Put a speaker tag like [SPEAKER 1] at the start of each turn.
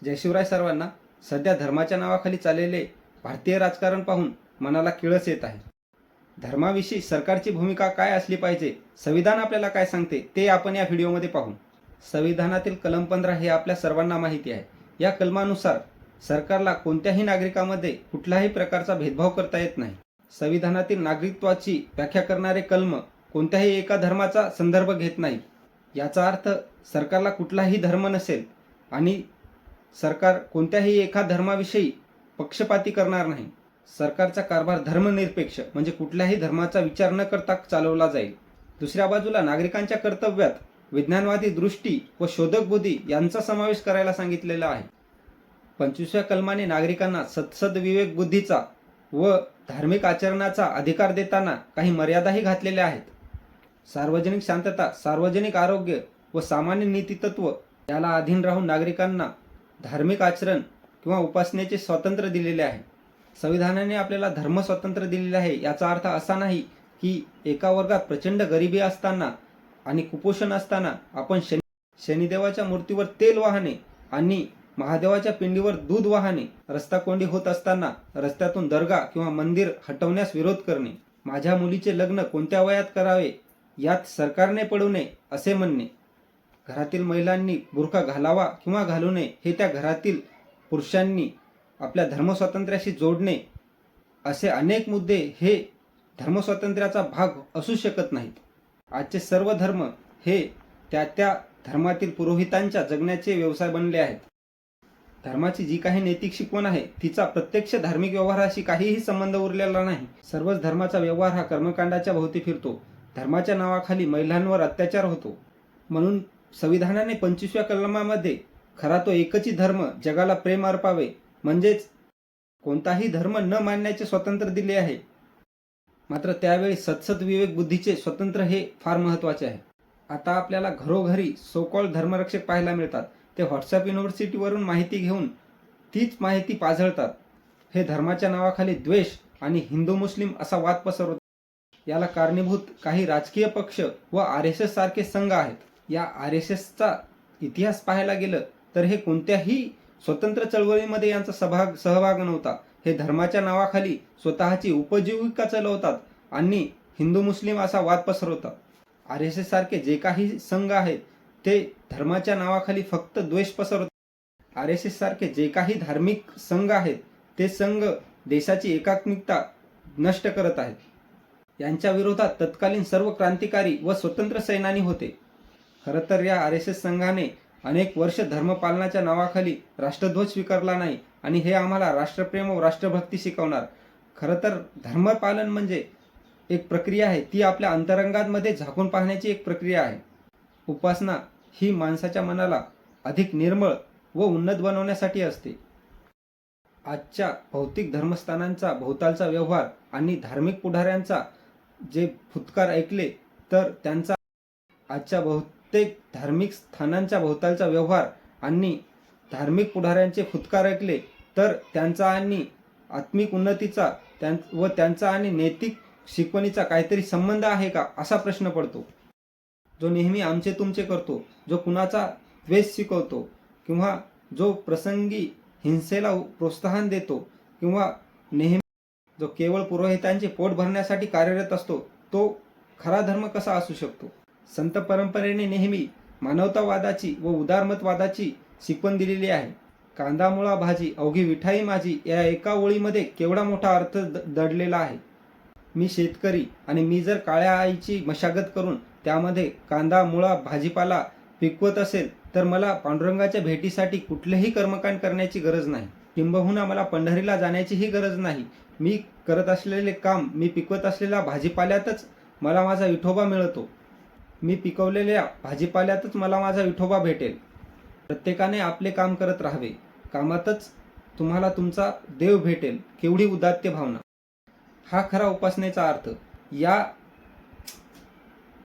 [SPEAKER 1] जय शिवराय सर्वांना. सध्या धर्माच्या नावाखाली चाललेले भारतीय राजकारण पाहून मनाला किळस येत आहे. धर्माविषयी सरकारची भूमिका काय असली पाहिजे, संविधान आपल्याला काय सांगते ते आपण या व्हिडिओमध्ये पाहू. संविधानातील कलम 15 हे आपल्या सर्वांना माहिती आहे. या कलमानुसार सरकारला कोणत्याही नागरिकामध्ये कुठल्याही प्रकारचा भेदभाव करता येत नाही. संविधानातील नागरिकत्वाची व्याख्या करणारे कलम कोणत्याही एका धर्माचा संदर्भ घेत नाही. याचा अर्थ सरकारला कुठलाही धर्म नसेल आणि सरकार कोणत्याही एका धर्माविषयी पक्षपाती करणार नाही. सरकारचा कारभार धर्मनिरपेक्ष म्हणजे कुठल्याही धर्माचा विचार न करता चालवला जाईल. दुसऱ्या बाजूला नागरिकांच्या कर्तव्यात विज्ञानवादी दृष्टी व शोधक बुद्धी यांचा समावेश करायला सांगितलेला आहे. 25व्या कलमाने नागरिकांना सत्सद विवेक बुद्धीचा व धार्मिक आचरणाचा अधिकार देताना काही मर्यादाही घातलेल्या आहेत. सार्वजनिक शांतता, सार्वजनिक आरोग्य व सामान्य नीतितत्व याला अधीन राहून नागरिकांना धार्मिक आचरण किंवा उपासनेचे स्वातंत्र्य दिलेले आहे. संविधानाने आपल्याला धर्म स्वातंत्र्य दिलेले आहे. याचा अर्थ असा नाही की एका वर्गात प्रचंड गरिबी असताना आणि कुपोषण असताना आपण शनिदेवाच्या मूर्तीवर तेल वाहने आणि महादेवाच्या पिंडीवर दूध वाहने, रस्ता कोंडी होत असताना रस्त्यातून दर्गा किंवा मंदिर हटवण्यास विरोध करणे, माझ्या मुलीचे लग्न कोणत्या वयात करावे यात सरकारने पडू नये असे म्हणणे, घरातील महिलांनी बुरखा घालावा किंवा घालू नये हे त्या घरातील पुरुषांनी आपल्या धर्मस्वातंत्र्याशी जोडणे, असे अनेक मुद्दे हे धर्मस्वातंत्र्याचा भाग असू शकत नाहीत. आजचे सर्व धर्म हे त्या धर्मातील पुरोहितांच्या जगण्याचे व्यवसाय बनले आहेत. धर्माची जी काही नैतिक शिकवण आहे तिचा प्रत्यक्ष धार्मिक व्यवहाराशी काहीही संबंध उरलेला नाही. सर्वच धर्माचा व्यवहार हा कर्मकांडाच्या भोवती फिरतो. धर्माच्या नावाखाली महिलांवर अत्याचार होतो. म्हणून संविधानाने 25व्या कलमामध्ये खरा तो एकच धर्म जगाला प्रेम अर्पावे म्हणजेच कोणताही धर्म न मानण्याचे स्वातंत्र्य दिले आहे. मात्र त्यावेळी सत्सद विवेक बुद्धीचे स्वातंत्र्य हे फार महत्त्वाचे आहे. आता आपल्याला घरोघरी सोकॉल्ड धर्मरक्षक पाहायला मिळतात. ते व्हॉट्सअप युनिव्हर्सिटीवरून माहिती घेऊन तीच माहिती पाझळतात. हे धर्माच्या नावाखाली द्वेष आणि हिंदू मुस्लिम असा वाद पसरवतात. याला कारणीभूत काही राजकीय पक्ष व RSS सारखे संघ आहेत. या RSSचा इतिहास पाहायला गेलं तर हे कोणत्याही स्वतंत्र चळवळीमध्ये यांचा सहभाग नव्हता. हे धर्माच्या नावाखाली स्वतःची उपजीविका चालवतात आणि हिंदू मुस्लिम असा वाद पसरवतात. RSS सारखे जे काही संघ आहेत ते धर्माच्या नावाखाली फक्त द्वेष पसरवतात. RSS सारखे जे काही धार्मिक संघ आहेत ते संघ देशाची एकात्मिकता नष्ट करत आहेत. यांच्या विरोधात तत्कालीन सर्व क्रांतिकारी व स्वतंत्र सेनानी होते. खरं तर या RSS संघाने अनेक वर्ष धर्मपालनाच्या नावाखाली राष्ट्रध्वज स्वीकारला नाही आणि हे आम्हाला राष्ट्रप्रेम व राष्ट्रभक्ती शिकवणार. खरं तर धर्मपालन म्हणजे एक प्रक्रिया आहे. ती आपल्या अंतरंगामध्ये झाकून पाहण्याची एक प्रक्रिया आहे. उपासना ही माणसाच्या मनाला अधिक निर्मळ व उन्नत बनवण्यासाठी असते. आजच्या भौतिक धर्मस्थानांचा भोवतालचा व्यवहार आणि धार्मिक पुढाऱ्यांचा जे फुत्कार ऐकले तर त्यांचा आजच्या बहुतेक धार्मिक स्थानांच्या भोवतालचा व्यवहार आणि धार्मिक पुढाऱ्यांचे फुत्कार ऐकले तर त्यांचा आणि आत्मिक उन्नतीचा व त्यांचा आणि नैतिक शिकवणीचा काहीतरी संबंध आहे का असा प्रश्न पडतो. जो नेहमी आमचे तुमचे करतो, जो कुणाचा द्वेष शिकवतो किंवा जो प्रसंगी हिंसेला प्रोत्साहन देतो किंवा नेहमी जो केवळ पुरोहितांचे पोट भरण्यासाठी कार्यरत असतो, तो खरा धर्म कसा असू शकतो? संत परंपरेने नेहमी मानवतावादाची व उदारमतवादाची शिकवण दिलेली आहे. कांदा मुळा भाजी अवघी विठाई माझी या एका ओळीमध्ये केवढा मोठा अर्थ दडलेला आहे. मी शेतकरी आणि मी जर काळ्या आईची मशागत करून त्यामध्ये कांदा मुळा भाजीपाला पिकवत असेल तर मला पांडुरंगाच्या भेटीसाठी कुठलेही कर्मकांड करण्याची गरज नाही. किंबहुना मला पंढरीला जाण्याचीही गरज नाही. मी करत असलेले काम, मी पिकवत असलेल्या भाजीपाल्यातच मला माझा विठोबा मिळतो. मी पिकवलेल्या भाजीपाल्यातच मला माझा विठोबा भेटेल. प्रत्येकाने आपले काम करत राहावे. कामातच तुम्हाला तुमचा देव भेटेल. केवढी उदात्त भावना! हा खरा उपासनेचा अर्थ. या